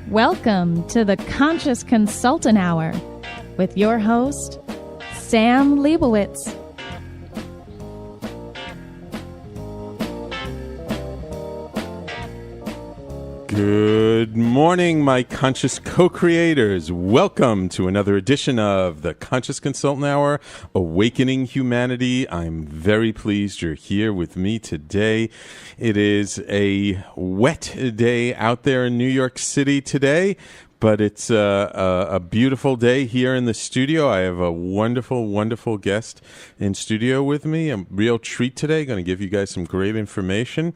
Welcome to the Conscious Consultant Hour with your host, Sam Liebovitz. Good morning, my conscious co-creators. Welcome to another edition of the Conscious Consultant Hour, Awakening Humanity. I'm very pleased you're here with me today. It is a wet day out there in New York City today, but it's a beautiful day here in the studio. I have a wonderful, wonderful guest in studio with me. A real treat today. Going to give you guys some great information.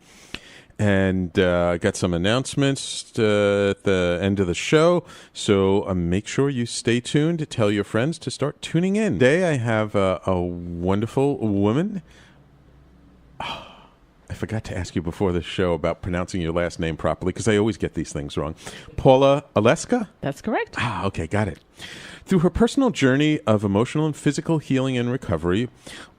And I got some announcements at the end of the show, so make sure you stay tuned to tell your friends to start tuning in. Today I have a wonderful woman. Oh, I forgot to ask you before the show about pronouncing your last name properly, because I always get these things wrong. Paula Oleska? That's correct. Okay, got it. Through her personal journey of emotional and physical healing and recovery,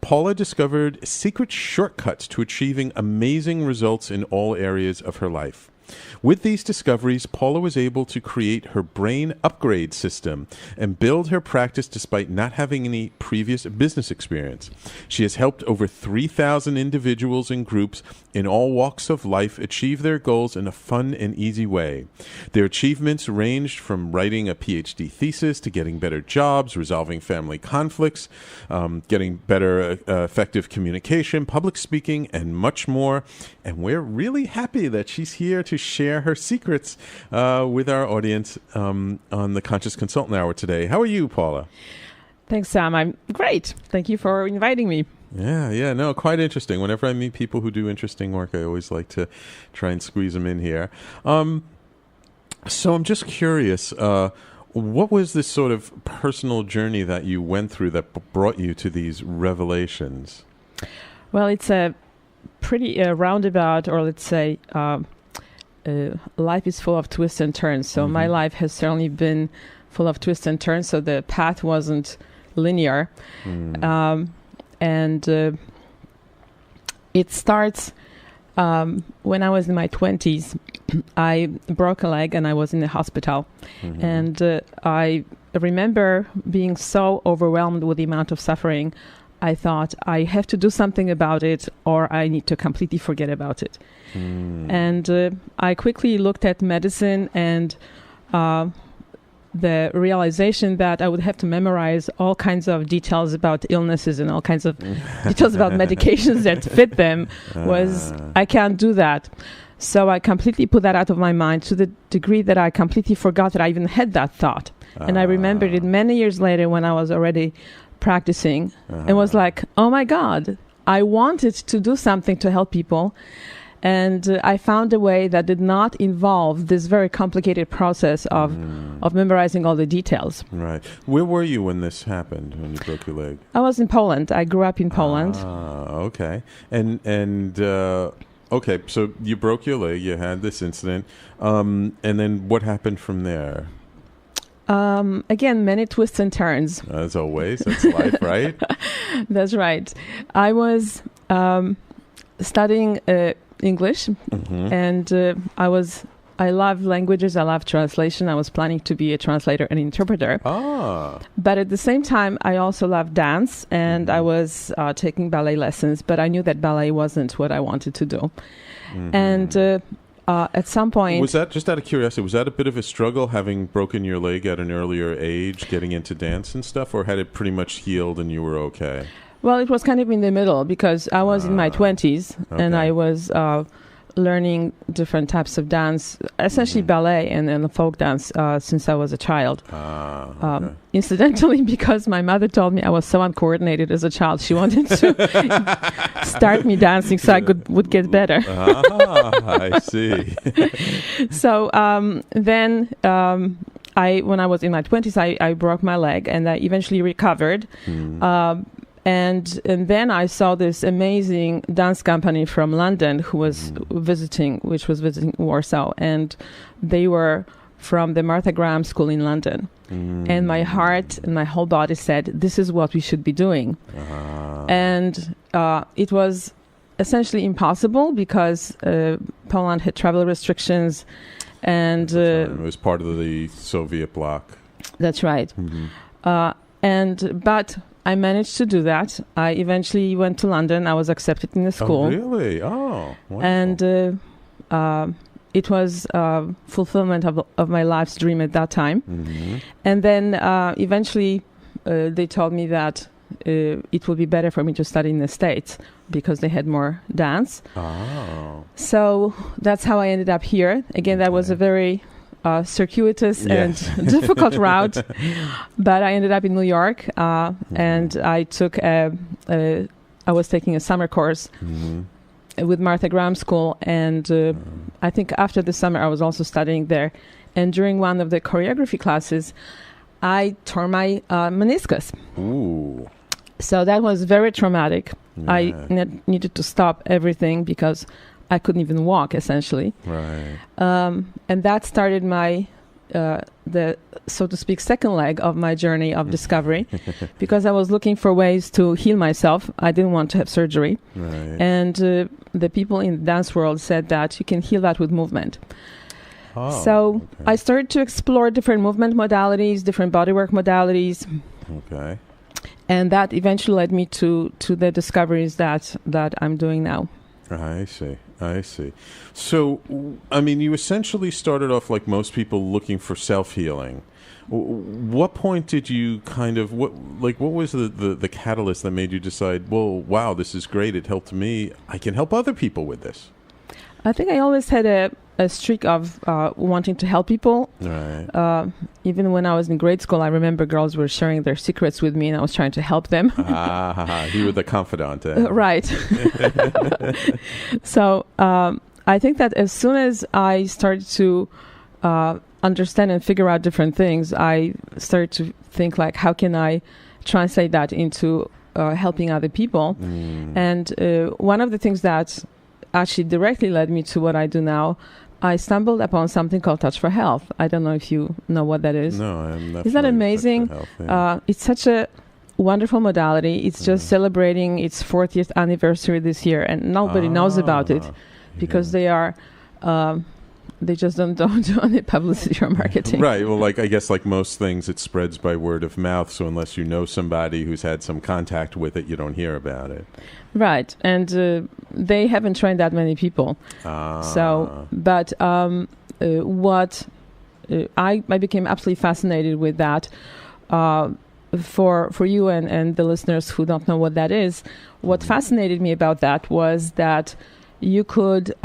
Paula discovered secret shortcuts to achieving amazing results in all areas of her life. With these discoveries, Paula was able to create her brain upgrade system and build her practice despite not having any previous business experience. She has helped over 3,000 individuals and groups in all walks of life achieve their goals in a fun and easy way. Their achievements ranged from writing a PhD thesis to getting better jobs, resolving family conflicts, getting better effective communication, public speaking, and much more. And we're really happy that she's here to share her secrets with our audience on the Conscious Consultant Hour today. How are you, Paula? Thanks, Sam. I'm great. Thank you for inviting me. Yeah, no, quite interesting. Whenever I meet people who do interesting work, I always like to try and squeeze them in here. So I'm just curious, what was this sort of personal journey that you went through that brought you to these revelations? Well, it's a pretty roundabout, or let's say, life is full of twists and turns. So my life has certainly been full of twists and turns. So the path wasn't linear. And it starts when I was in my 20s. I broke a leg and I was in the hospital. And I remember being so overwhelmed with the amount of suffering. I thought, I have to do something about it, or I need to completely forget about it. And I quickly looked at medicine and the realization that I would have to memorize all kinds of details about illnesses and all kinds of details about medications that fit them was, I can't do that. So I completely put that out of my mind to the degree that I completely forgot that I even had that thought. And I remembered it many years later when I was already practicing and was like, oh my God, I wanted to do something to help people. And I found a way that did not involve this very complicated process of memorizing all the details. Right. Where were you when this happened, when you broke your leg? I was in Poland. I grew up in Poland. Okay. And okay, so you broke your leg, you had this incident, and then what happened from there? Again, many twists and turns. As always, that's life, right? That's right. I was studying English, and I love languages, I love translation. I was planning to be a translator and interpreter. But at the same time, I also love dance, and I was taking ballet lessons, but I knew that ballet wasn't what I wanted to do. And at some point... Was that, just out of curiosity, was that a bit of a struggle, having broken your leg at an earlier age, getting into dance and stuff, or had it pretty much healed and you were okay? Well, it was kind of in the middle, because I was in my 20s, and I was learning different types of dance, essentially ballet and folk dance, since I was a child. Incidentally, because my mother told me I was so uncoordinated as a child, she wanted to start me dancing so I would get better. I see. So then when I was in my 20s, I broke my leg, and I eventually recovered. And then I saw this amazing dance company from London who was visiting Warsaw, and they were from the Martha Graham School in London. And my heart and my whole body said, this is what we should be doing. And it was essentially impossible because Poland had travel restrictions, And it was part of the Soviet bloc. That's right. Mm-hmm. But I managed to do that. I eventually went to London. I was accepted in the school. Oh, really? Oh, wonderful. And it was fulfillment of my life's dream at that time. Mm-hmm. And then eventually they told me that it would be better for me to study in the States because they had more dance. Oh. So that's how I ended up here. Again, that was a very circuitous and difficult route. But I ended up in New York, and I took I was taking a summer course with Martha Graham School, and I think after the summer I was also studying there. And during one of the choreography classes, I tore my meniscus. Ooh. So that was very traumatic. Yeah. I needed to stop everything because I couldn't even walk, essentially. Right. And that started my, the so to speak, second leg of my journey of discovery, because I was looking for ways to heal myself. I didn't want to have surgery. Right. And the people in the dance world said that you can heal that with movement. Oh, So okay. I started to explore different movement modalities, different bodywork modalities. Okay. And that eventually led me to the discoveries that I'm doing now. I see. So, I mean, you essentially started off like most people looking for self-healing. What point did you what was the catalyst that made you decide, well, wow, this is great. It helped me. I can help other people with this. I think I always had a streak of wanting to help people. Right. Even when I was in grade school, I remember girls were sharing their secrets with me and I was trying to help them. You were the confidant. Right. So I think that as soon as I started to understand and figure out different things, I started to think, like, how can I translate that into helping other people? And one of the things that actually directly led me to what I do now, I stumbled upon something called Touch for Health. I don't know if you know what that is. No, I'm not. Isn't that amazing? Touch for Health, It's such a wonderful modality. It's just celebrating its 40th anniversary this year, and nobody knows about it because they are... they just don't do any publicity or marketing. Right. Well, I guess like most things, it spreads by word of mouth. So unless you know somebody who's had some contact with it, you don't hear about it. Right. And they haven't trained that many people. So, but what I became absolutely fascinated with that. For you and the listeners who don't know what that is, what fascinated me about that was that you could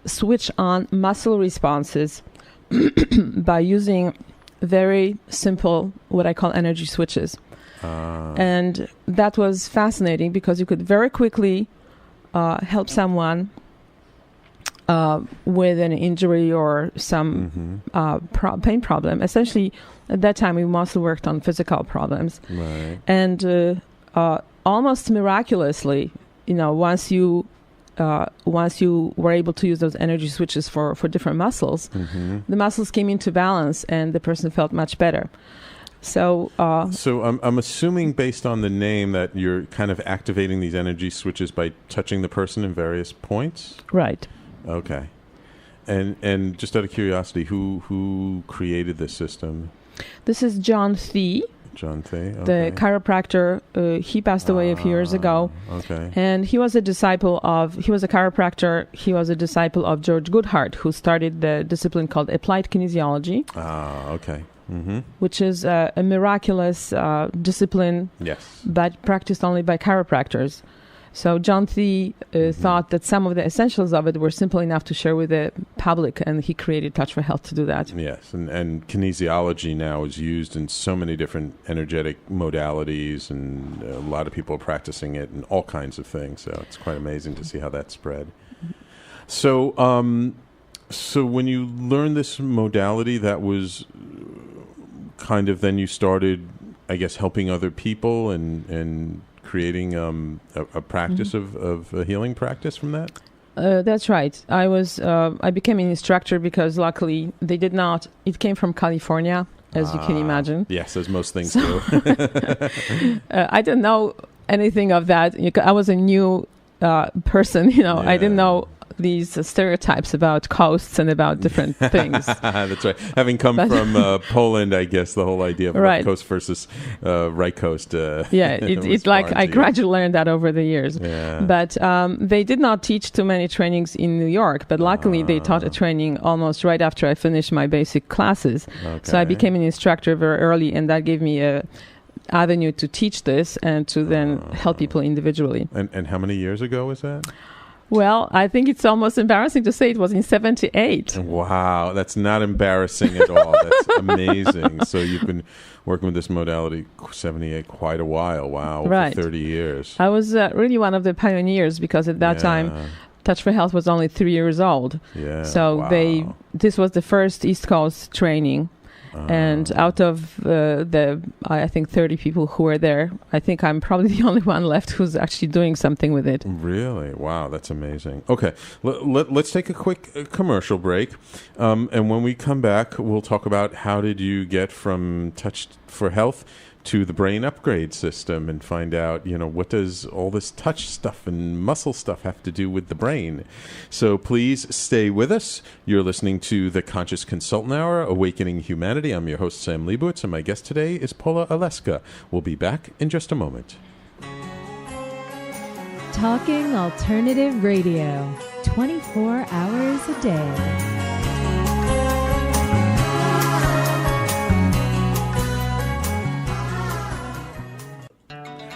switch on muscle responses by using very simple, what I call energy switches. And that was fascinating because you could very quickly help someone with an injury or some pain problem. Essentially, at that time, we mostly worked on physical problems. Right. And almost miraculously, once you were able to use those energy switches for different muscles, the muscles came into balance and the person felt much better. So I'm assuming, based on the name, that you're kind of activating these energy switches by touching the person in various points? Right. Okay. And just out of curiosity, who created this system? This is John Thie. John Thie, okay. The chiropractor. He passed away a few years ago. Okay. And he was a chiropractor. He was a disciple of George Goodhart, who started the discipline called applied kinesiology. Okay. Which is a miraculous discipline, yes, but practiced only by chiropractors. So John Thie thought that some of the essentials of it were simple enough to share with the public, and he created Touch for Health to do that. Yes, and kinesiology now is used in so many different energetic modalities, and a lot of people are practicing it in all kinds of things. So it's quite amazing to see how that spread. So, so when you learned this modality, that was kind of then you started, I guess, helping other people and creating a practice of a healing practice from that? That's right. I became an instructor because luckily they did not. It came from California, as you can imagine. Yes, as most things do. I didn't know anything of that. I was a new person, I didn't know these stereotypes about coasts and about different things. That's right. Having come from Poland, I guess the whole idea of left coast versus right coast. It's like I gradually learned that over the years. Yeah. But they did not teach too many trainings in New York, but luckily they taught a training almost right after I finished my basic classes. Okay. So I became an instructor very early, and that gave me a avenue to teach this and to then help people individually. And how many years ago was that? Well, I think it's almost embarrassing to say it was in 78. Wow, that's not embarrassing at all. That's amazing. So you've been working with this modality 78 quite a while. Wow, right. For 30 years. I was really one of the pioneers because at that time, Touch for Health was only 3 years old. Yeah. So this was the first East Coast training. And out of I think 30 people who were there, I think I'm probably the only one left who's actually doing something with it. Really? Wow, that's amazing. Okay, let's take a quick commercial break. And when we come back, we'll talk about how did you get from Touch for Health to the brain upgrade system and find out, what does all this touch stuff and muscle stuff have to do with the brain? So please stay with us. You're listening to the Conscious Consultant Hour, Awakening Humanity. I'm your host, Sam Liebovitz, and my guest today is Paula Oleska. We'll be back in just a moment. Talking Alternative Radio, 24 hours a day.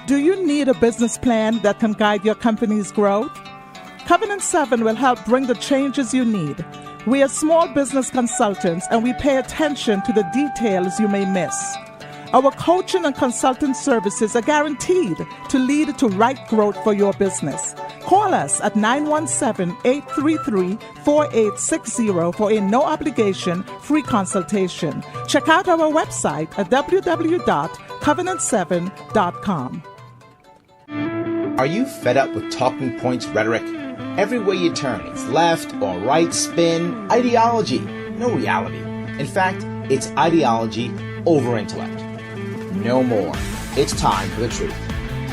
Do you need a business plan that can guide your company's growth? Covenant 7 will help bring the changes you need. We are small business consultants and we pay attention to the details you may miss. Our coaching and consulting services are guaranteed to lead to right growth for your business. Call us at 917-833-4860 for a no-obligation free consultation. Check out our website at www.covenant7.com. Are you fed up with talking points rhetoric? Everywhere you turn, it's left or right spin, ideology, no reality. In fact, it's ideology over intellect. No more. It's time for the truth.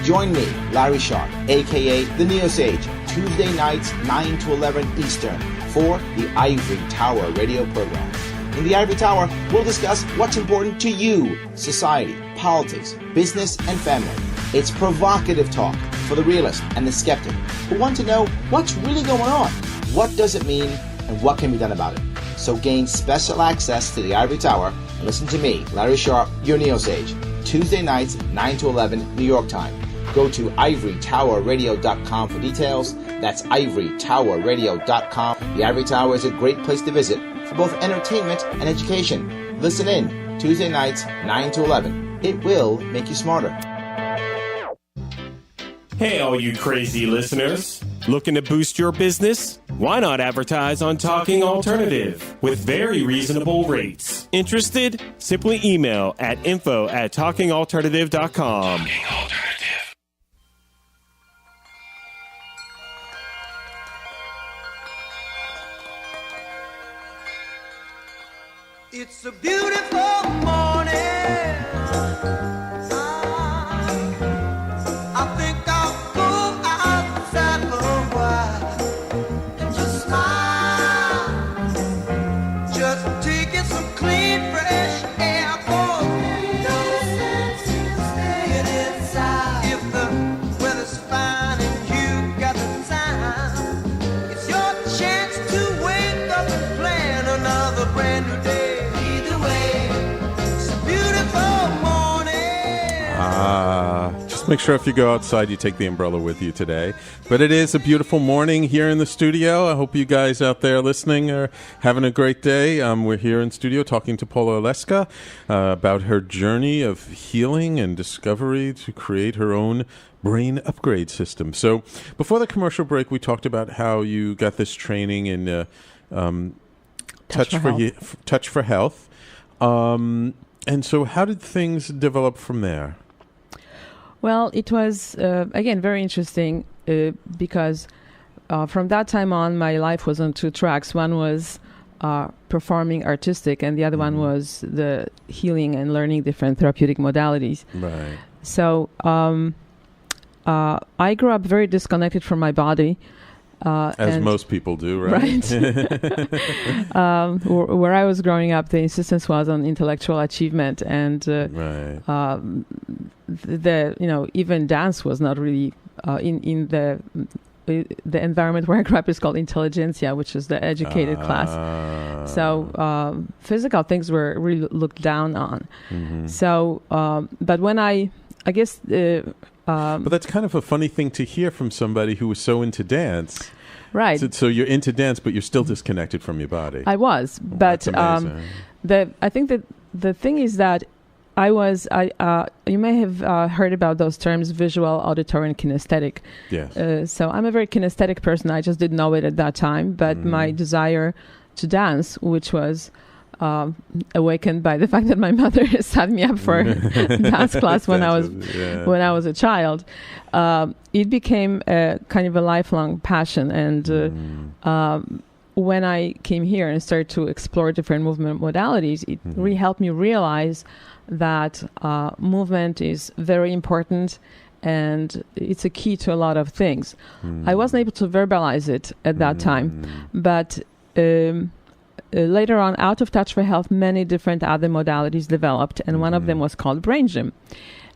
Join me, Larry Sharp, a.k.a. The Neo Sage, Tuesday nights, 9 to 11 Eastern, for the Ivory Tower radio program. In the Ivory Tower, we'll discuss what's important to you, society, politics, business, and family. It's provocative talk for the realist and the skeptic who want to know what's really going on, what does it mean, and what can be done about it. So gain special access to the Ivory Tower and listen to me, Larry Sharp, your Neo Sage, Tuesday nights, 9 to 11 New York time. Go to ivorytowerradio.com for details. That's ivorytowerradio.com. The Ivory Tower is a great place to visit for both entertainment and education. Listen in, Tuesday nights, 9 to 11. It will make you smarter. Hey, all you crazy listeners. Looking to boost your business? Why not advertise on Talking Alternative with very reasonable rates? Interested? Simply email at info@talkingalternative.com. Talking Alternative. It's a beautiful morning. Just make sure if you go outside, you take the umbrella with you today. But it is a beautiful morning here in the studio. I hope you guys out there listening are having a great day. We're here in studio talking to Paula Oleska about her journey of healing and discovery to create her own brain upgrade system. So before the commercial break, we talked about how you got this training in Touch for Health. And so how did things develop from there? Well, it was, again, very interesting because from that time on, my life was on two tracks. One was performing artistic, and the other one was the healing and learning different therapeutic modalities. Right. So I grew up very disconnected from my body. As most people do, right? Where I was growing up, the insistence was on intellectual achievement, and even dance was not really in the environment where I grew up is called intelligentsia, which is the educated class. So physical things were really looked down on. Mm-hmm. So, but when I guess. But that's kind of a funny thing to hear from somebody who was so into dance. Right. So you're into dance, but you're still disconnected from your body. I was, but I think that the thing is that you may have heard about those terms: visual, auditory, and kinesthetic. Yes. So I'm a very kinesthetic person. I just didn't know it at that time, but my desire to dance, which was awakened by the fact that my mother set me up for dance class when I was a child. It became a kind of a lifelong passion, and when I came here and started to explore different movement modalities, it really helped me realize that movement is very important, and it's a key to a lot of things. I wasn't able to verbalize it at that time, but later on, out of Touch for Health, many different other modalities developed, and one of them was called Brain Gym.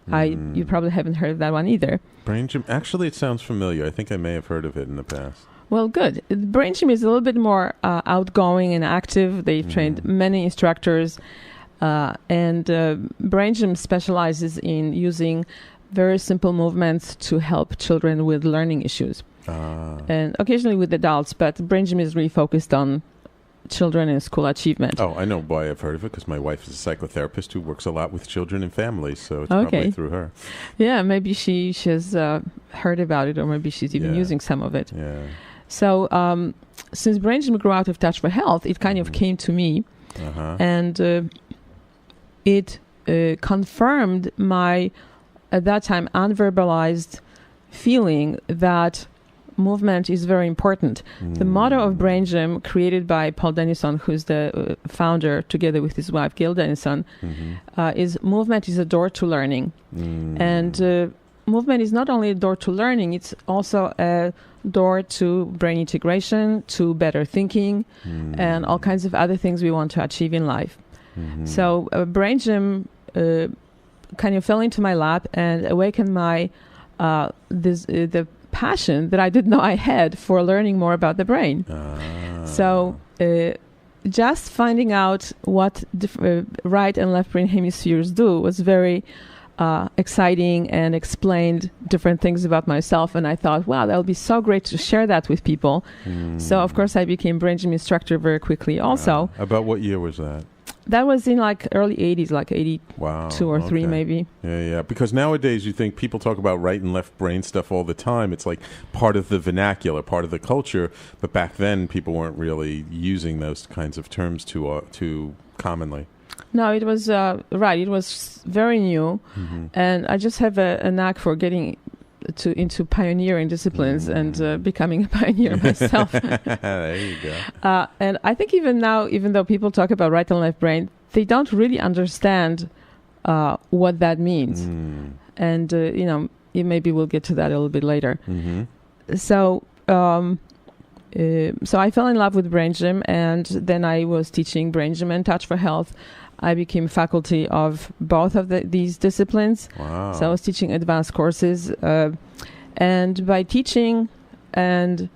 You probably haven't heard of that one either. Brain Gym? Actually, it sounds familiar. I think I may have heard of it in the past. Well, good. Brain Gym is a little bit more outgoing and active. They've trained many instructors, and Brain Gym specializes in using very simple movements to help children with learning issues, and occasionally with adults, but Brain Gym is really focused on children and school achievement. Oh, I know why I've heard of it, because my wife is a psychotherapist who works a lot with children and families, so it's probably through her. Yeah, maybe she has heard about it, or maybe she's even using some of it. Yeah. So since Brain Gym grew out of Touch for Health, it kind of came to me, and it confirmed my, at that time, unverbalized feeling that movement is very important. The motto of Brain Gym, created by Paul Dennison, who's the founder, together with his wife Gail Dennison, is movement is a door to learning. And movement is not only a door to learning, it's also a door to brain integration, to better thinking, and all kinds of other things we want to achieve in life. So Brain Gym kind of fell into my lap and awakened my the passion that I didn't know I had for learning more about the brain. So just finding out what right and left brain hemispheres do was very exciting, and explained different things about myself. And I thought, wow, that would be so great to share that with people. So of course I became Brain Gym instructor very quickly also. About what year was that? That was in like early 80s, like 82 or 3 maybe. Yeah. Because nowadays you think people talk about right and left brain stuff all the time. It's like part of the vernacular, part of the culture. But back then people weren't really using those kinds of terms too commonly. No, it was right. It was very new, and I just have a knack for getting into pioneering disciplines and becoming a pioneer myself. There you go. And I think even now, even though people talk about right and left brain, they don't really understand what that means. And maybe we'll get to that a little bit later. So I fell in love with Brain Gym, and then I was teaching Brain Gym and Touch for Health. I became faculty of both of these disciplines. Wow. So I was teaching advanced courses. And by teaching and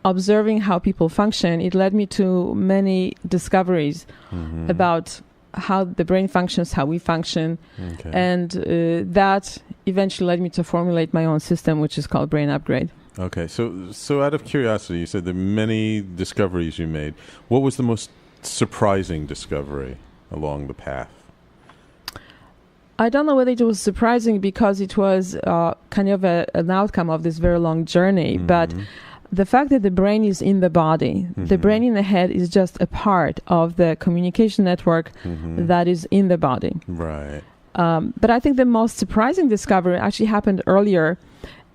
observing how people function, it led me to many discoveries about how the brain functions, how we function. And that eventually led me to formulate my own system, which is called Brain Upgrade. Okay. So out of curiosity, you said there are many discoveries you made. What was the most surprising discovery along the path? I don't know whether it was surprising because it was kind of an outcome of this very long journey, but the fact that the brain is in the body, the brain in the head is just a part of the communication network that is in the body. Right. But I think the most surprising discovery actually happened earlier,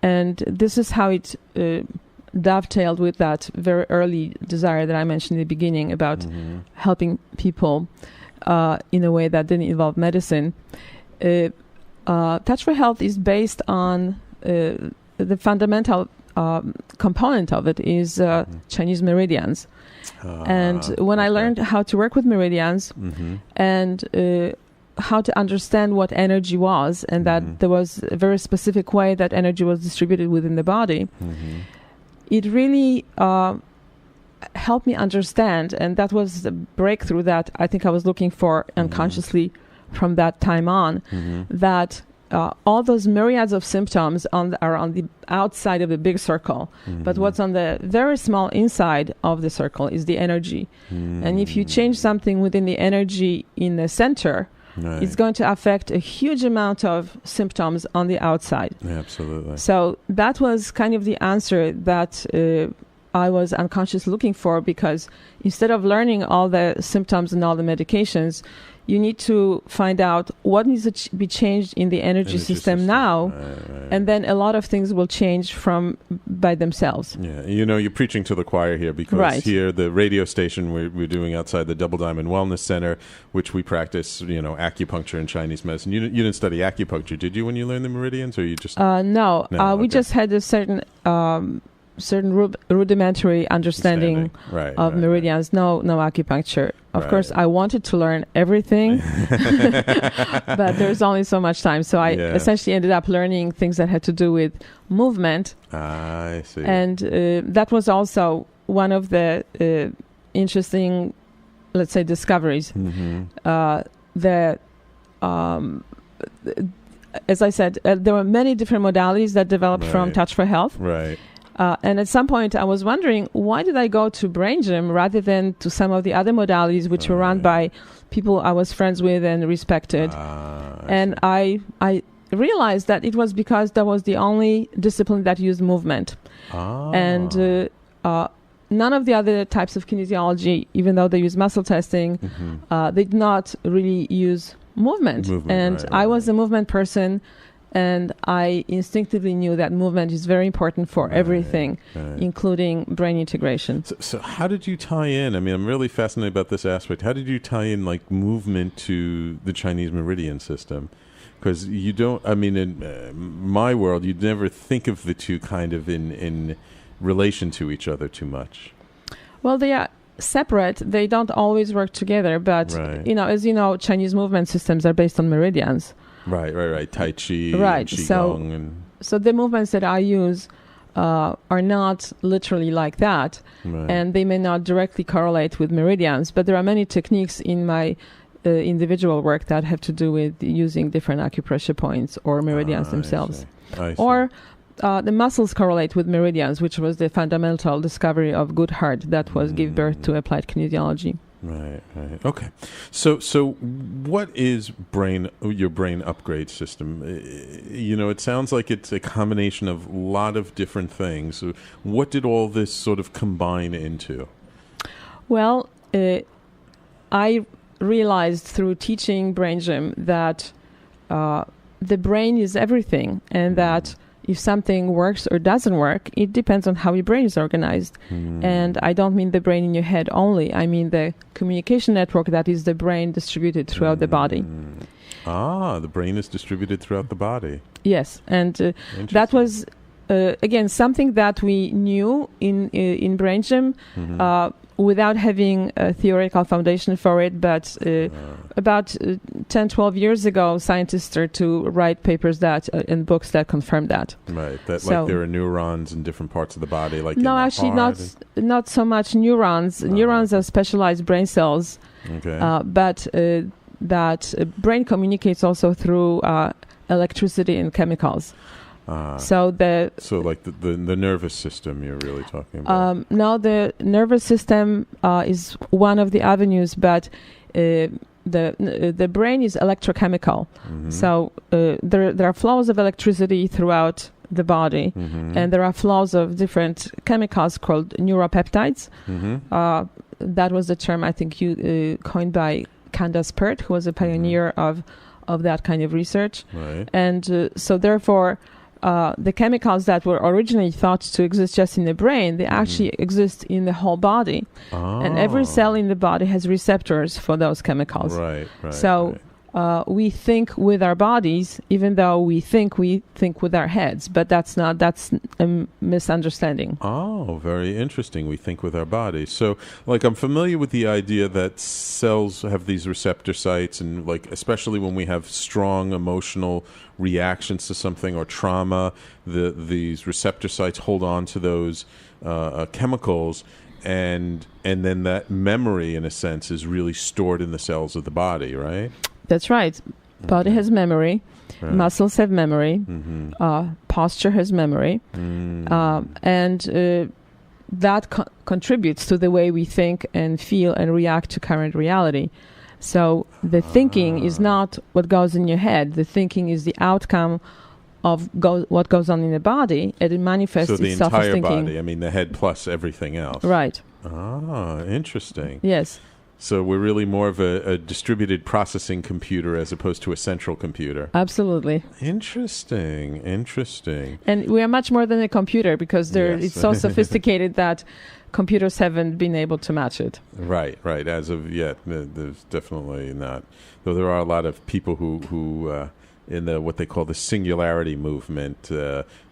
and this is how it dovetailed with that very early desire that I mentioned in the beginning about helping people in a way that didn't involve medicine. Touch for Health is based on the fundamental component of it is Chinese meridians. And when I learned how to work with meridians and how to understand what energy was, and that there was a very specific way that energy was distributed within the body, it really helped me understand, and that was the breakthrough that I think I was looking for unconsciously from that time on, that all those myriads of symptoms are on the outside of the big circle, but what's on the very small inside of the circle is the energy. And if you change something within the energy in the center, it's going to affect a huge amount of symptoms on the outside. Absolutely. So that was kind of the answer that I was unconsciously looking for, because instead of learning all the symptoms and all the medications, you need to find out what needs to be changed in the energy system now, and then a lot of things will change by themselves. Yeah, you're preaching to the choir here, because here, the radio station we're doing outside the Double Diamond Wellness Center, which we practice, acupuncture and Chinese medicine. You didn't study acupuncture, did you, when you learned the meridians, or you just? No, we just had a certain rudimentary understanding of meridians. No acupuncture. Of course, I wanted to learn everything, but there's only so much time. So I essentially ended up learning things that had to do with movement. I see. And that was also one of the interesting, let's say, discoveries. As I said, there were many different modalities that developed from Touch for Health. Right. And at some point, I was wondering, why did I go to Brain Gym rather than to some of the other modalities which were run by people I was friends with and respected? And I realized that it was because that was the only discipline that used movement. And none of the other types of kinesiology, even though they use muscle testing, they did not really use movement. And I was a movement person. And I instinctively knew that movement is very important for everything, including brain integration. So how did you tie in? I mean, I'm really fascinated about this aspect. How did you tie in, like, movement to the Chinese meridian system? Because you don't, I mean, in my world, you'd never think of the two kind of in relation to each other too much. Well, they are separate. They don't always work together. But, as you know, Chinese movement systems are based on meridians. Right. Tai Chi, right. Qigong. So the movements that I use are not literally like that, and they may not directly correlate with meridians, but there are many techniques in my individual work that have to do with using different acupressure points or meridians themselves. I see. Or the muscles correlate with meridians, which was the fundamental discovery of Goodhart that was give birth to applied kinesiology. Right. Okay. So what is your brain upgrade system? It sounds like it's a combination of a lot of different things. What did all this sort of combine into? Well, I realized through teaching Brain Gym that the brain is everything, and that if something works or doesn't work, it depends on how your brain is organized. And I don't mean the brain in your head only. I mean the communication network that is the brain distributed throughout the body. The brain is distributed throughout the body. Yes, and that was, again, something that we knew in Brain Gym without having a theoretical foundation for it. But about 10, 12 years ago, scientists started to write papers and books that confirm that. Right, that like there are neurons in different parts of the body. Like no, actually not so much neurons. Neurons are specialized brain cells. Okay. But that brain communicates also through electricity and chemicals. So like the nervous system you're really talking about? No, the nervous system is one of the avenues, but the brain is electrochemical. So there are flows of electricity throughout the body, and there are flows of different chemicals called neuropeptides. That was the term I think you coined by Candace Pert, who was a pioneer of that kind of research. Right. And so therefore, the chemicals that were originally thought to exist just in the brain, they actually exist in the whole body. And every cell in the body has receptors for those chemicals. Right. So we think with our bodies, even though we think with our heads. But that's a misunderstanding. Oh, very interesting. We think with our bodies. So, like, I'm familiar with the idea that cells have these receptor sites, and, like, especially when we have strong emotional reactions to something or trauma, these receptor sites hold on to those chemicals, and then that memory, in a sense, is really stored in the cells of the body, right? That's right. Body has memory. Right. Muscles have memory. Mm-hmm. Posture has memory. And that contributes to the way we think and feel and react to current reality. So the thinking is not what goes in your head. The thinking is the outcome of what goes on in the body, and it manifests itself. So the as entire thinking. body, I mean the head plus everything else. Right. Ah, interesting. Yes. So we're really more of a distributed processing computer as opposed to a central computer. Absolutely. Interesting. And we are much more than a computer, because Yes. it's so sophisticated that computers haven't been able to match it. Right. As of yet, there's definitely not. Though there are a lot of people who in what they call the singularity movement,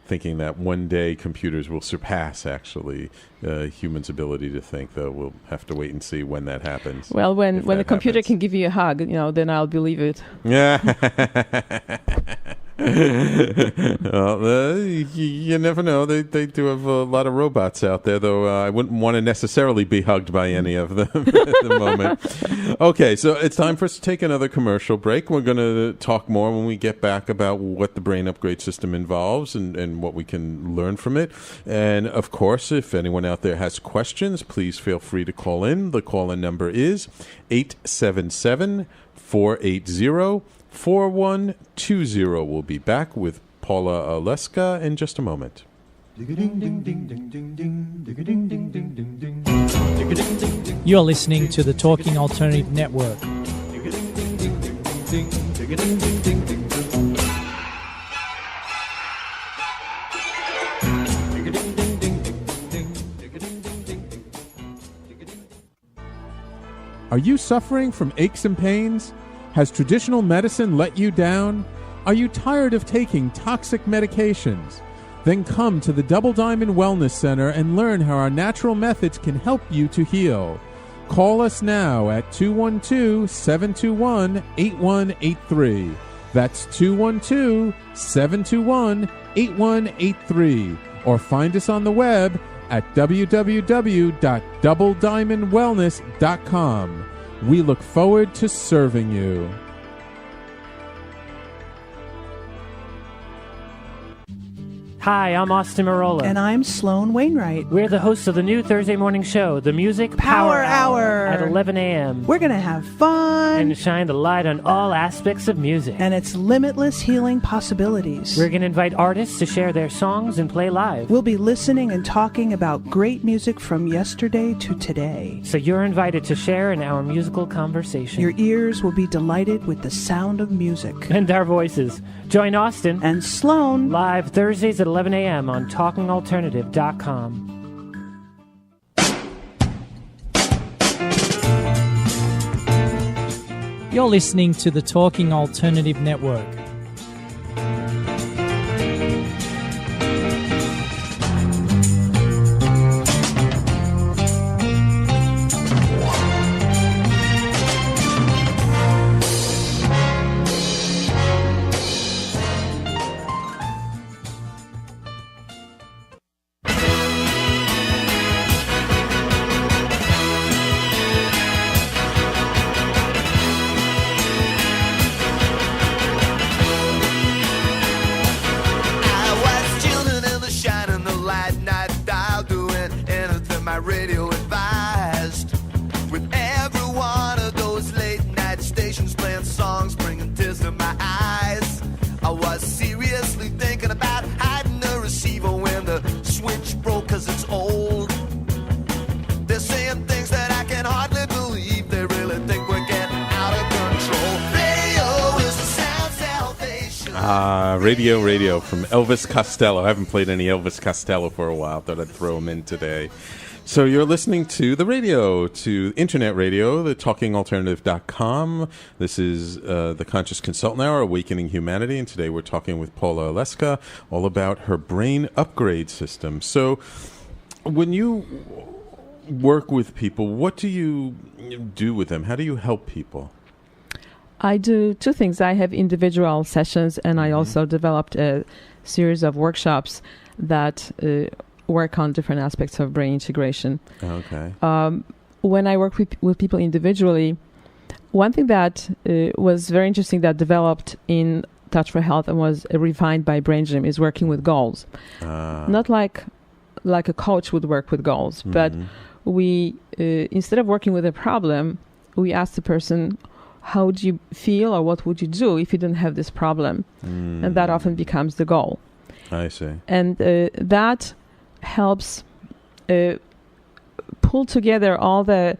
thinking that one day computers will surpass actually humans' ability to think. Though we'll have to wait and see when that happens. Well, when the computer happens. can give you a hug, then I'll believe it. Yeah. Well, you never know. They do have a lot of robots out there, though I wouldn't want to necessarily be hugged by any of them at the moment. Okay, so it's time for us to take another commercial break. We're going to talk more when we get back about what the brain upgrade system involves and what we can learn from it. And, of course, if anyone out there has questions, please feel free to call in. The call-in number is 877-480-4120. We'll be back with Paula Oleska in just a moment. You're listening to the Talking Alternative Network. Are you suffering from aches and pains? Has traditional medicine let you down? Are you tired of taking toxic medications? Then come to the Double Diamond Wellness Center and learn how our natural methods can help you to heal. Call us now at 212-721-8183. That's 212-721-8183. Or find us on the web at www.doublediamondwellness.com. We look forward to serving you. Hi, I'm Austin Marola. And I'm Sloan Wainwright. We're the hosts of the new Thursday morning show, The Music Power Hour. At 11 a.m. We're going to have fun. And shine the light on all aspects of music. And its limitless healing possibilities. We're going to invite artists to share their songs and play live. We'll be listening and talking about great music from yesterday to today. So you're invited to share in our musical conversation. Your ears will be delighted with the sound of music. And our voices. Join Austin and Sloan live Thursdays at 11 a.m. on TalkingAlternative.com. You're listening to the Talking Alternative Network. Radio from Elvis Costello. I haven't played any Elvis Costello for a while. Thought I'd throw him in today. So you're listening to the radio, to internet radio, the talkingalternative.com. This is the Conscious Consultant Hour, Awakening Humanity, and today we're talking with Paula Oleska all about her brain upgrade system. So when you work with people, what do you do with them? How do you help people? I do two things. I have individual sessions, and I also developed a series of workshops that work on different aspects of brain integration. Okay. When I work with people individually, one thing that was very interesting that developed in Touch for Health and was refined by Brain Gym is working with goals. Not like a coach would work with goals, but we instead of working with a problem, we ask the person, how would you feel or what would you do if you didn't have this problem? And that often becomes the goal. I see. And that helps pull together all the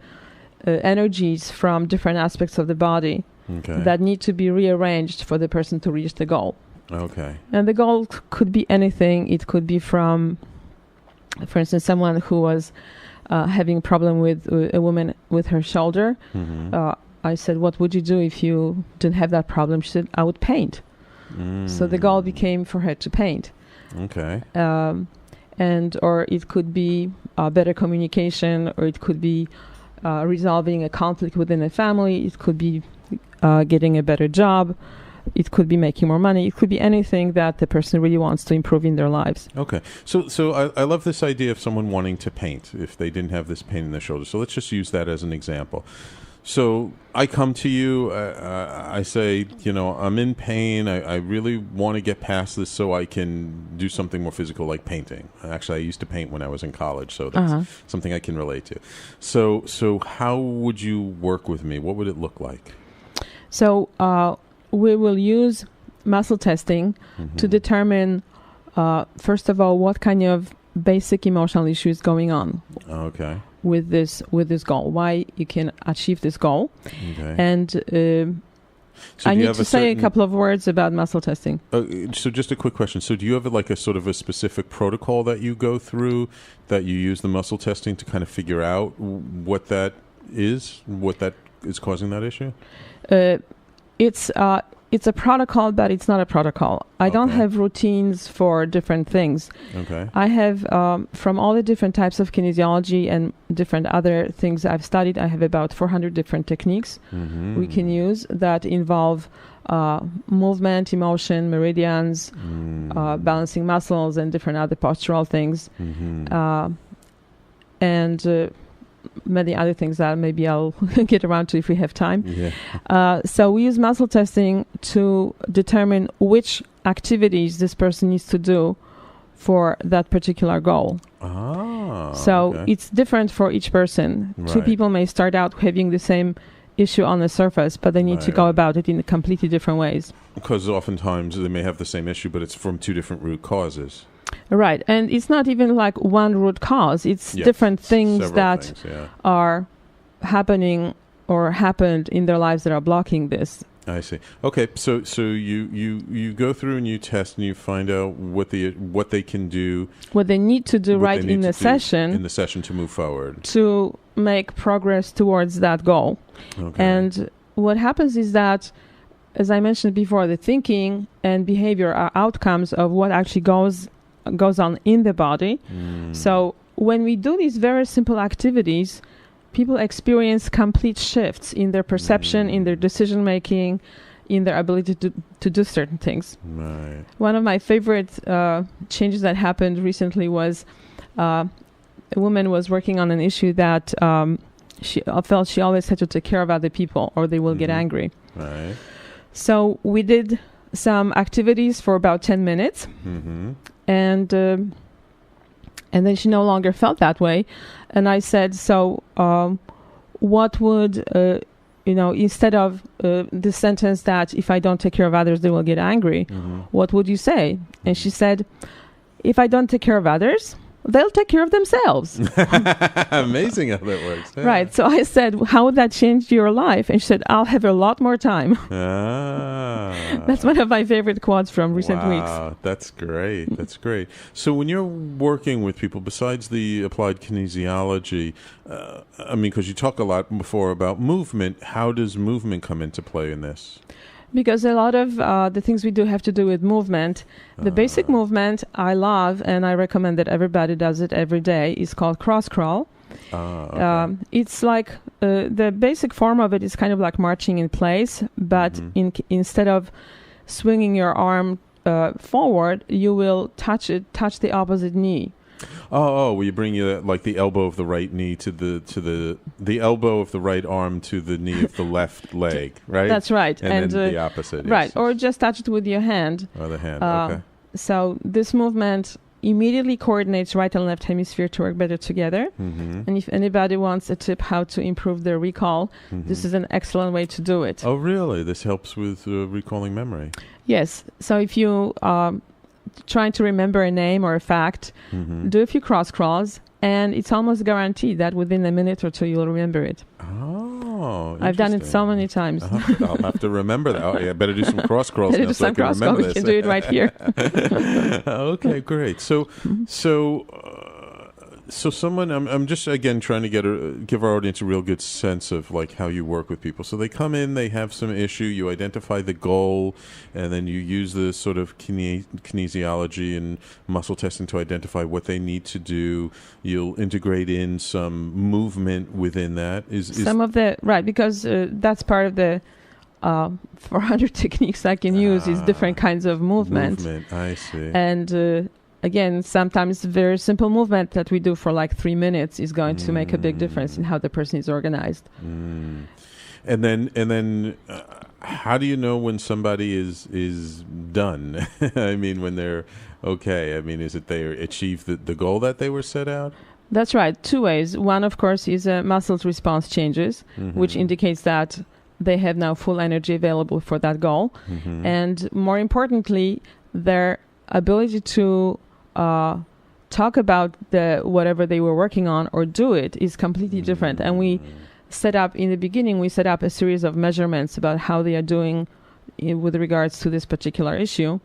energies from different aspects of the body that need to be rearranged for the person to reach the goal. Okay. And the goal could be anything. It could be from, for instance, someone who was having a problem with a woman with her shoulder. I said, what would you do if you didn't have that problem? She said, I would paint. So the goal became for her to paint. Okay. Or it could be better communication, or it could be resolving a conflict within a family. It could be getting a better job. It could be making more money. It could be anything that the person really wants to improve in their lives. Okay. So I love this idea of someone wanting to paint if they didn't have this pain in their shoulder. So let's just use that as an example. So I come to you, I say, I'm in pain. I really want to get past this so I can do something more physical like painting. Actually, I used to paint when I was in college, so that's something I can relate to. So how would you work with me? What would it look like? So we will use muscle testing to determine, first of all, what kind of basic emotional issue is going on. Okay. With this goal, why you can achieve this goal. Okay. And I need to say a couple of words about muscle testing. So just a quick question. So do you have like a sort of a specific protocol that you go through, that you use the muscle testing to kind of figure out what that is causing that issue? It's a protocol, but it's not a protocol. I don't have routines for different things. Okay. I have, from all the different types of kinesiology and different other things I've studied, I have about 400 different techniques we can use that involve movement, emotion, meridians, balancing muscles, and different other postural things. And many other things that maybe I'll get around to if we have time. Yeah. So we use muscle testing to determine which activities this person needs to do for that particular goal. So it's different for each person. Right. Two people may start out having the same issue on the surface, but they need to go about it in completely different ways. Because oftentimes they may have the same issue, but it's from two different root causes. Right, and it's not even like one root cause. It's different things that are happening or happened in their lives that are blocking this. I see. Okay, so you go through and you test and you find out what they can do, what they need to do in the session to move forward, to make progress towards that goal. Okay. And what happens is that, as I mentioned before, the thinking and behavior are outcomes of what actually goes on in the body. So when we do these very simple activities, people experience complete shifts in their perception, in their decision making, in their ability to do certain things. Right. One of my favorite changes that happened recently was a woman was working on an issue that she felt she always had to take care of other people or they will get angry. Right. So we did some activities for about 10 minutes. And then she no longer felt that way. And I said, so what would, instead of the sentence that if I don't take care of others, they will get angry, what would you say? And she said, if I don't take care of others, they'll take care of themselves. Amazing how that works. Yeah. Right. So I said, how would that change your life? And she said, I'll have a lot more time. That's one of my favorite quotes from recent weeks. Wow, that's great. That's great. So when you're working with people, besides the applied kinesiology, because you talk a lot before about movement, how does movement come into play in this? Because a lot of the things we do have to do with movement. The basic movement I love, and I recommend that everybody does it every day, is called cross crawl. Okay. It's like the basic form of it is kind of like marching in place, but instead of swinging your arm forward, you will touch the opposite knee. Well, you bring like the elbow of the right knee to the elbow of the right arm to the knee of the left leg, right? That's right. And then the opposite. Right, yes. or just touch it with your hand. Or the hand, okay. So this movement immediately coordinates right and left hemisphere to work better together. Mm-hmm. And if anybody wants a tip how to improve their recall, this is an excellent way to do it. Oh, really? This helps with recalling memory? Yes. So if you trying to remember a name or a fact, do a few cross crawls, and it's almost guaranteed that within a minute or two you'll remember it. Oh, I've done it so many times. I'll have to remember that. Oh, yeah, better do some cross crawls now so I can remember this. We can do it right here. Okay, great. So someone, I'm just again trying to give our audience a real good sense of like how you work with people. So they come in, they have some issue, you identify the goal, and then you use the sort of kinesiology and muscle testing to identify what they need to do. You'll integrate in some movement within that. Some of the right, because that's part of the 400 techniques I can use is different kinds of movement. I see. And again, sometimes very simple movement that we do for like 3 minutes is going to make a big difference in how the person is organized. And then, how do you know when somebody is done? I mean, when they're okay. I mean, is it they achieved the goal that they were set out? That's right. 2 ways. One, of course, is muscle response changes, which indicates that they have now full energy available for that goal. And more importantly, their ability to talk about whatever they were working on or do it is completely different. And we set up a series of measurements about how they are doing with regards to this particular issue.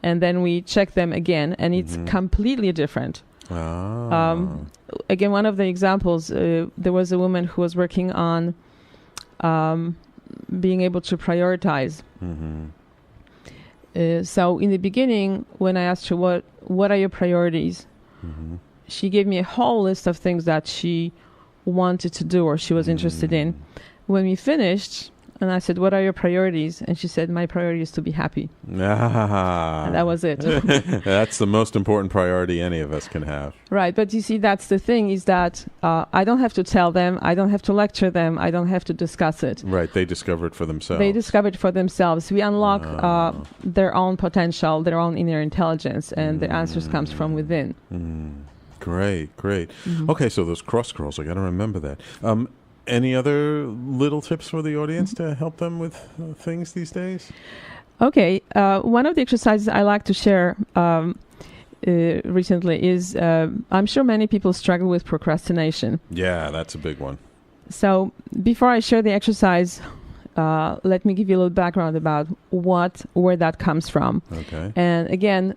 And then we check them again, and it's completely different. Again, one of the examples, there was a woman who was working on being able to prioritize. So in the beginning, when I asked her what are your priorities, she gave me a whole list of things that she wanted to do or she was interested in. When we finished, and I said, what are your priorities? And she said, my priority is to be happy. And that was it. That's the most important priority any of us can have. Right. But you see, that's the thing, is that I don't have to tell them. I don't have to lecture them. I don't have to discuss it. Right. They discover it for themselves. They discover it for themselves. We unlock their own potential, their own inner intelligence, and the answers comes from within. Great. Okay, so those cross crawls, I got to remember that. Any other little tips for the audience to help them with things these days? Okay. One of the exercises I like to share recently is, I'm sure many people struggle with procrastination. Yeah, that's a big one. So before I share the exercise, let me give you a little background about where that comes from. Okay. And again,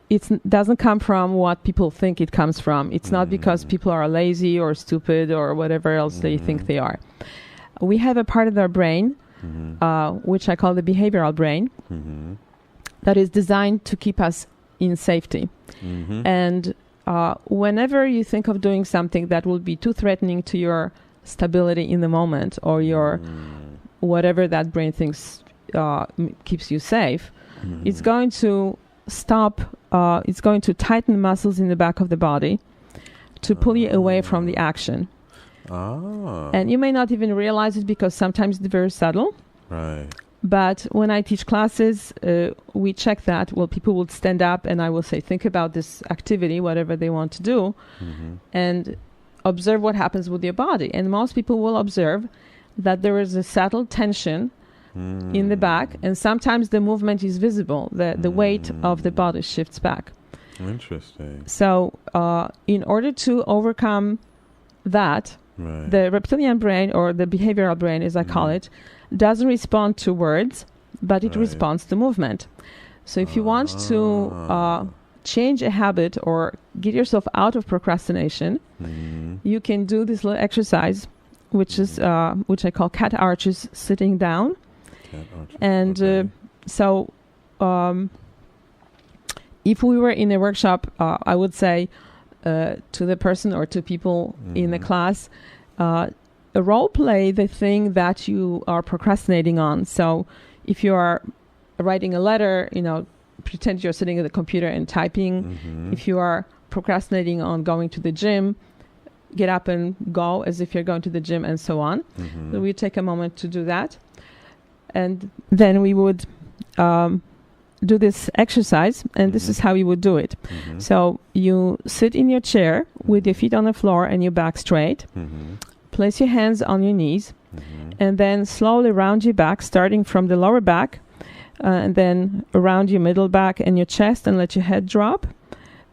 it doesn't come from what people think it comes from. It's not because people are lazy or stupid or whatever else they think they are. We have a part of our brain, which I call the behavioral brain, that is designed to keep us in safety. And whenever you think of doing something that will be too threatening to your stability in the moment or your whatever that brain thinks keeps you safe, it's going to it's going to tighten muscles in the back of the body to pull you away from the action. And you may not even realize it because sometimes it's very subtle. Right. But when I teach classes, we check that. Well, people will stand up and I will say, think about this activity, whatever they want to do, and observe what happens with your body. And most people will observe that there is a subtle tension in the back, and sometimes the movement is visible. The weight of the body shifts back. Interesting. So in order to overcome that, the reptilian brain, or the behavioral brain as I call it, doesn't respond to words, but it responds to movement. So if you want to change a habit or get yourself out of procrastination, you can do this little exercise, which is which I call cat arches, sitting down. Cat arches. And so if we were in a workshop, I would say to the person or to people in the class, role play the thing that you are procrastinating on. So if you are writing a letter, pretend you're sitting at the computer and typing. If you are procrastinating on going to the gym, get up and go as if you're going to the gym, and so on. So we take a moment to do that. And then we would do this exercise, and this is how you would do it. So you sit in your chair with your feet on the floor and your back straight. Place your hands on your knees, and then slowly round your back, starting from the lower back, and then around your middle back and your chest, and let your head drop.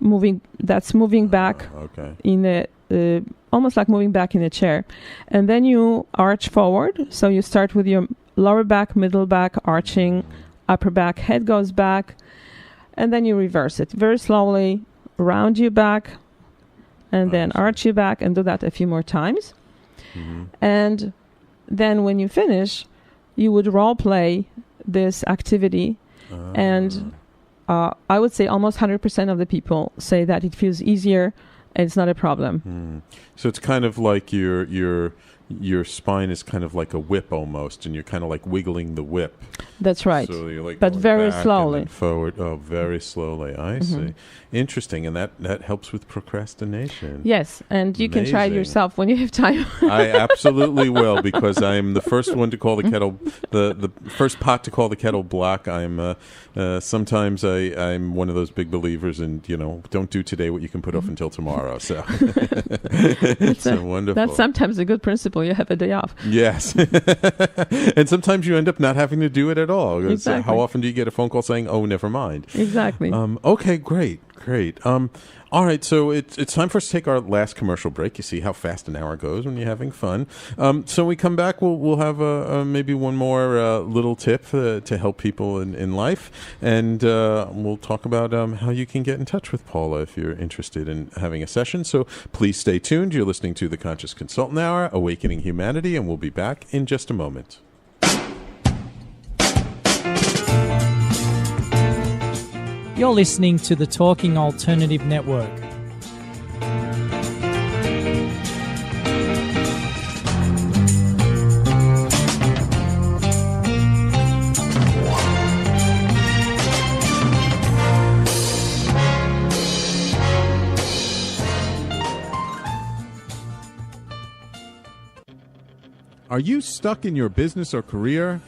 Moving back in the almost like moving back in a chair. And then you arch forward. So you start with your lower back, middle back, arching, upper back, head goes back, and then you reverse it very slowly, round your back, and then arch your back, and do that a few more times. And then when you finish, you would role play this activity, and I would say almost 100% of the people say that it feels easier and it's not a problem. So it's kind of like your spine is kind of like a whip almost, and you're kind of like wiggling the whip. That's right. So you're like but very slowly. And forward. Oh, very slowly. I see. Interesting. And that helps with procrastination. Yes. And you can try it yourself when you have time. I absolutely will, because I'm the first one to call the kettle, the first pot to call the kettle black. I'm sometimes I'm one of those big believers in, don't do today what you can put off until tomorrow. So it's wonderful. That's sometimes a good principle. You have a day off. Yes. And sometimes you end up not having to do it at all. Exactly. How often do you get a phone call saying, oh, never mind? Exactly. Okay, great. All right, so it's time for us to take our last commercial break. You see how fast an hour goes when you're having fun. So when we come back, we'll have maybe one more little tip to help people in life, and we'll talk about how you can get in touch with Paula if you're interested in having a session. So please stay tuned. You're listening to the Conscious Consultant Hour, Awakening Humanity, and we'll be back in just a moment. You're listening to the Talking Alternative Network. Are you stuck in your business or career?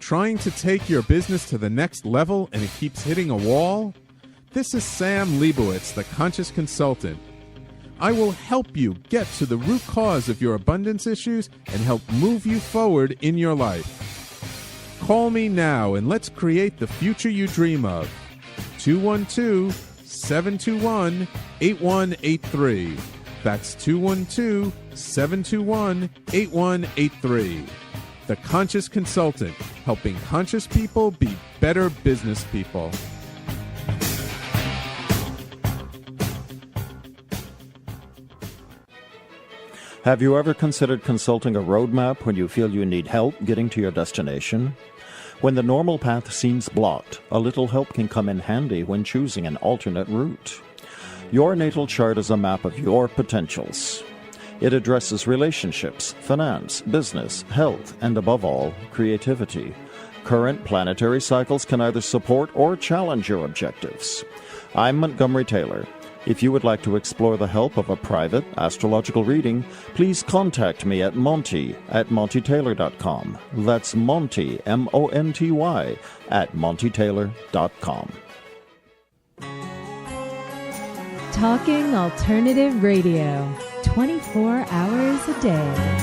Trying to take your business to the next level and it keeps hitting a wall? This is Sam Liebovitz, the Conscious Consultant. I will help you get to the root cause of your abundance issues and help move you forward in your life. Call me now and let's create the future you dream of. 212-721-8183. That's 212-721-8183. The Conscious Consultant, helping conscious people be better business people. Have you ever considered consulting a roadmap when you feel you need help getting to your destination? When the normal path seems blocked, a little help can come in handy when choosing an alternate route. Your natal chart is a map of your potentials. It addresses relationships, finance, business, health, and above all, creativity. Current planetary cycles can either support or challenge your objectives. I'm Montgomery Taylor. If you would like to explore the help of a private astrological reading, please contact me at monty@montytaylor.com. That's Monty, M-O-N-T-Y, @montytaylor.com. Talking Alternative Radio, 24 hours a day.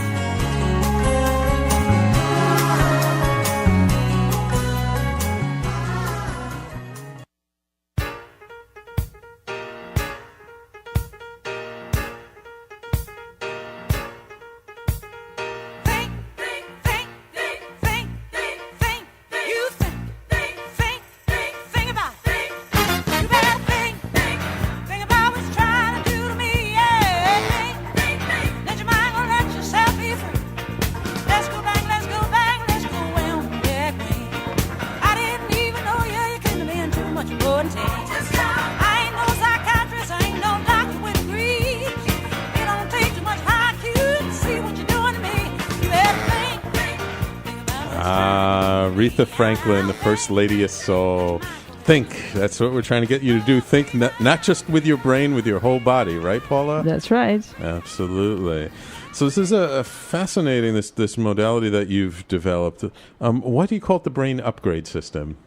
Aretha Franklin, the First Lady of Soul. Think. That's what we're trying to get you to do. Think not just with your brain, with your whole body, right, Paula? That's right. Absolutely. So this is a fascinating, this modality that you've developed. Why do you call it the brain upgrade system?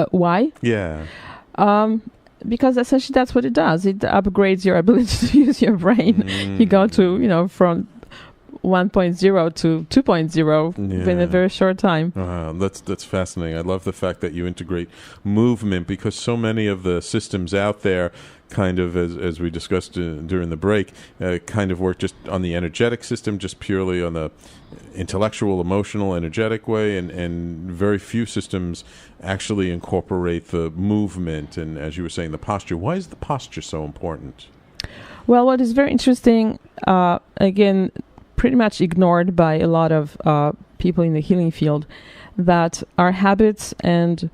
Why? Yeah. Because essentially that's what it does. It upgrades your ability to use your brain. You go to, from 1.0 to 2.0 in a very short time. That's fascinating. I love the fact that you integrate movement, because so many of the systems out there kind of, as we discussed during the break, kind of work just on the energetic system, just purely on the intellectual, emotional, energetic way, and very few systems actually incorporate the movement and, as you were saying, the posture. Why is the posture so important? Well, what is very interesting, again, pretty much ignored by a lot of people in the healing field, that our habits and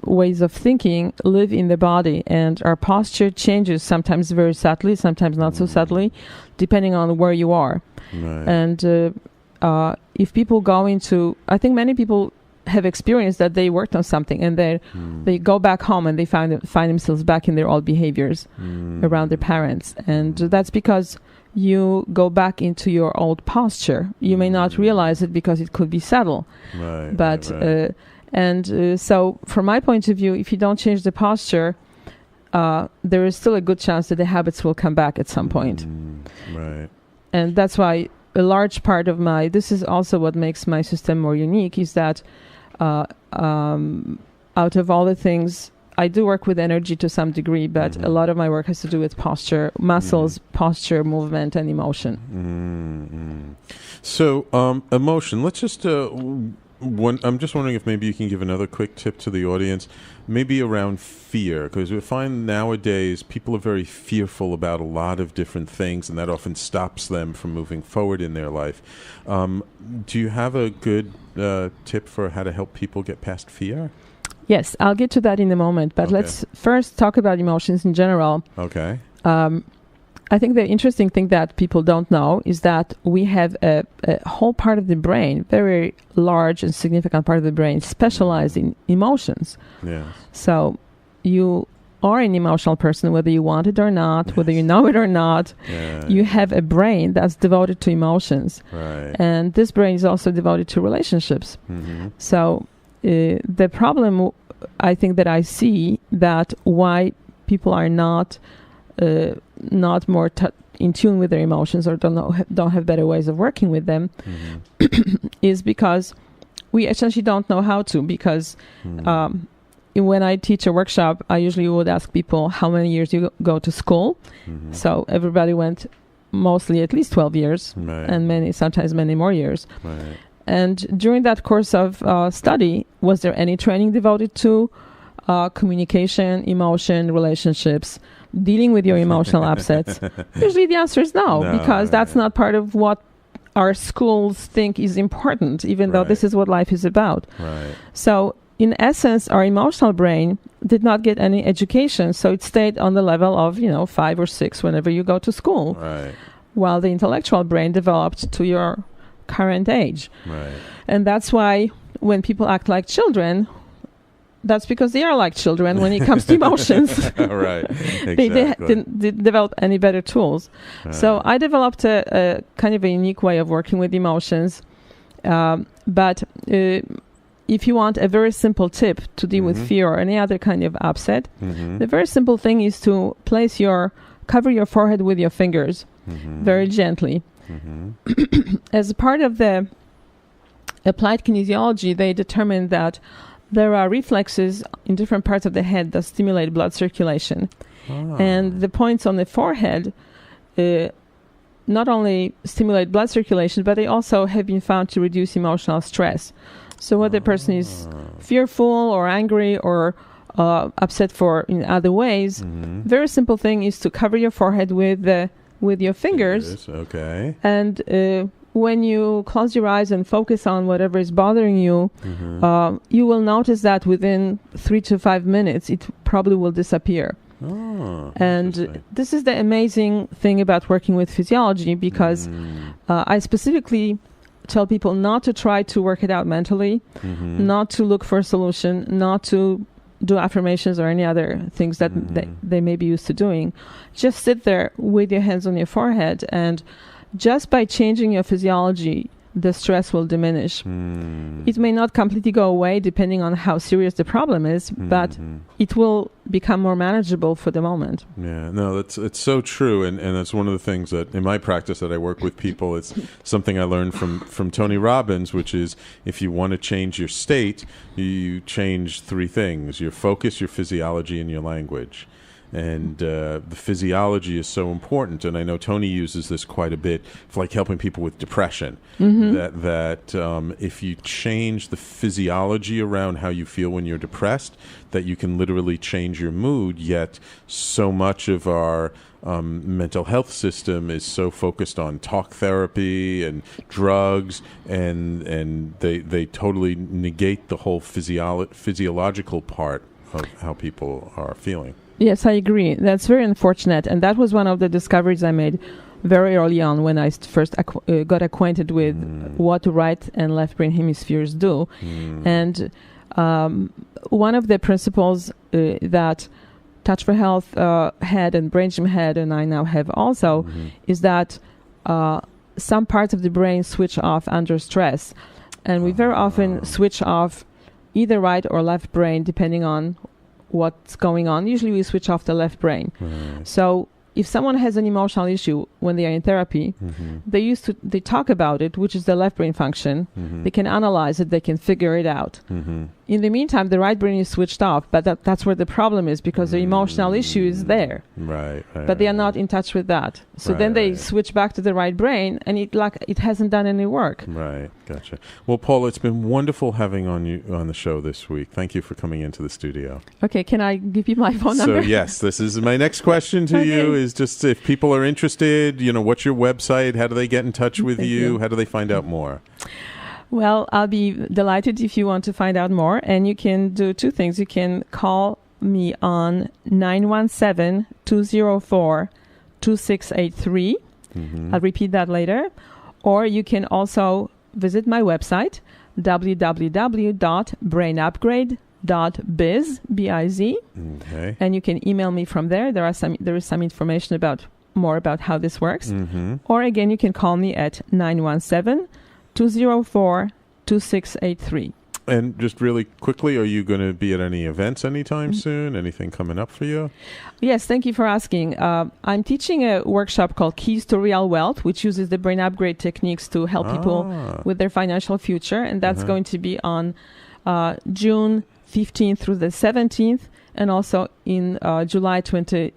ways of thinking live in the body, and our posture changes sometimes very subtly, sometimes not so subtly, depending on where you are. Right. And if people go into, I think many people have experienced that they worked on something and they go back home and they find themselves back in their old behaviors around their parents, and that's because you go back into your old posture. You may not realize it because it could be subtle, right, but right. So from my point of view, if you don't change the posture, there is still a good chance that the habits will come back at some point. Right. And that's why a large part of this is also what makes my system more unique, is that out of all the things, I do work with energy to some degree, but a lot of my work has to do with posture, muscles, posture, movement, and emotion. So, emotion. Let's just. I'm just wondering if maybe you can give another quick tip to the audience, maybe around fear, because we find nowadays people are very fearful about a lot of different things, and that often stops them from moving forward in their life. Do you have a good tip for how to help people get past fear? Yes, I'll get to that in a moment, but let's first talk about emotions in general. Okay. I think the interesting thing that people don't know is that we have a whole part of the brain, very large and significant part of the brain, specialized in emotions. Yeah. So you are an emotional person, whether you want it or not, whether you know it or not. You have a brain that's devoted to emotions. Right. And this brain is also devoted to relationships. So the problem, I think, that I see, that why people are not more in tune with their emotions, or don't have better ways of working with them, is because we essentially don't know how to. Because when I teach a workshop, I usually would ask people how many years you go to school. So everybody went mostly at least 12 years, and sometimes many more years. Right. And during that course of study, was there any training devoted to communication, emotion, relationships, dealing with your emotional upsets? Usually the answer is no, because that's not part of what our schools think is important, even though this is what life is about. Right. So in essence, our emotional brain did not get any education, so it stayed on the level of 5 or 6 whenever you go to school. Right. While the intellectual brain developed to your current age. Right. And that's why when people act like children, that's because they are like children when it comes to emotions. Right. Exactly. They didn't develop any better tools. So I developed a kind of a unique way of working with emotions. But if you want a very simple tip to deal with fear or any other kind of upset, the very simple thing is to cover your forehead with your fingers very gently. As part of the applied kinesiology, they determined that there are reflexes in different parts of the head that stimulate blood circulation. And the points on the forehead not only stimulate blood circulation, but they also have been found to reduce emotional stress. So whether the person is fearful or angry or upset in other ways, very simple thing is to cover your forehead with your fingers. Okay. And when you close your eyes and focus on whatever is bothering you, you will notice that within 3 to 5 minutes, it probably will disappear. And this is the amazing thing about working with physiology, because I specifically tell people not to try to work it out mentally, not to look for a solution, not to do affirmations or any other things that they may be used to doing. Just sit there with your hands on your forehead, and just by changing your physiology, the stress will diminish. It may not completely go away depending on how serious the problem is, but it will become more manageable for the moment. Yeah, no, it's so true, and that's one of the things that in my practice that I work with people, it's something I learned from Tony Robbins, which is if you want to change your state, you change three things: your focus, your physiology, and your language. And the physiology is so important, and I know Tony uses this quite a bit for like helping people with depression. That if you change the physiology around how you feel when you're depressed, that you can literally change your mood. Yet so much of our mental health system is so focused on talk therapy and drugs, and they totally negate the whole physiological part of how people are feeling. Yes, I agree. That's very unfortunate. And that was one of the discoveries I made very early on when I first got acquainted with what right and left brain hemispheres do. And one of the principles that Touch for Health had and Brain Gym had, and I now have also, is that some parts of the brain switch off under stress. And we very often switch off either right or left brain depending on what's going on. Usually we switch off the left brain. So if someone has an emotional issue when they are in therapy, they talk about it, which is the left brain function. They can analyze it, they can figure it out. In the meantime, the right brain is switched off, but that's where the problem is, because the emotional issue is there. But they are not in touch with that. So then they switch back to the right brain, and it hasn't done any work. Right, gotcha. Well, Paula, it's been wonderful having you on the show this week. Thank you for coming into the studio. Okay, can I give you my phone number? So yes, this is my next question to you, is just if people are interested, what's your website? How do they get in touch with you? How do they find out more? Well, I'll be delighted if you want to find out more. And you can do two things. You can call me on 917-204-2683. I'll repeat that later. Or you can also visit my website, www.brainupgrade.biz, B-I-Z. Okay. And you can email me from there. There is some information more about how this works. Or again, you can call me at 917-204-2683. And just really quickly, are you going to be at any events anytime soon? Anything coming up for you? Yes, thank you for asking. I'm teaching a workshop called Keys to Real Wealth, which uses the brain upgrade techniques to help people with their financial future. And that's going to be on June 15th through the 17th, and also in July 26th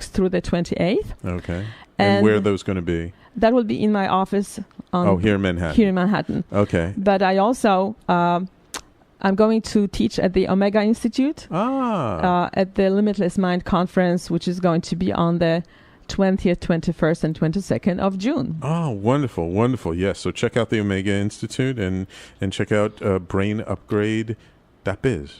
through the 28th. Okay. And where are those going to be? That will be in my office. Here in Manhattan. Here in Manhattan. Okay. But I also, I'm going to teach at the Omega Institute at the Limitless Mind Conference, which is going to be on the 20th, 21st, and 22nd of June. Oh, wonderful, wonderful. Yes, so check out the Omega Institute and check out brainupgrade.biz.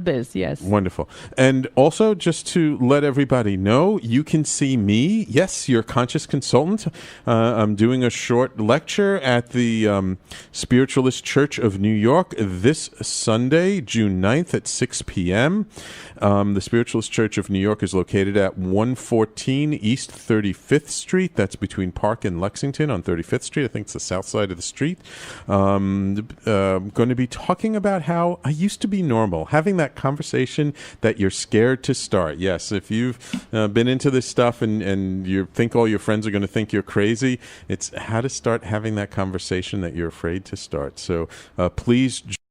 .biz, yes. Wonderful. And also, just to let everybody know, you can see me, yes, your conscious consultant. I'm doing a short lecture at the Spiritualist Church of New York this Sunday, June 9th at 6 p.m. The Spiritualist Church of New York is located at 114 East 35th Street. That's between Park and Lexington on 35th Street. I think it's the south side of the street. I'm going to be talking about how I used to be normal, having that conversation that you're scared to start. Yes, if you've been into this stuff and you think all your friends are going to think you're crazy, it's how to start having that conversation that you're afraid to start. So please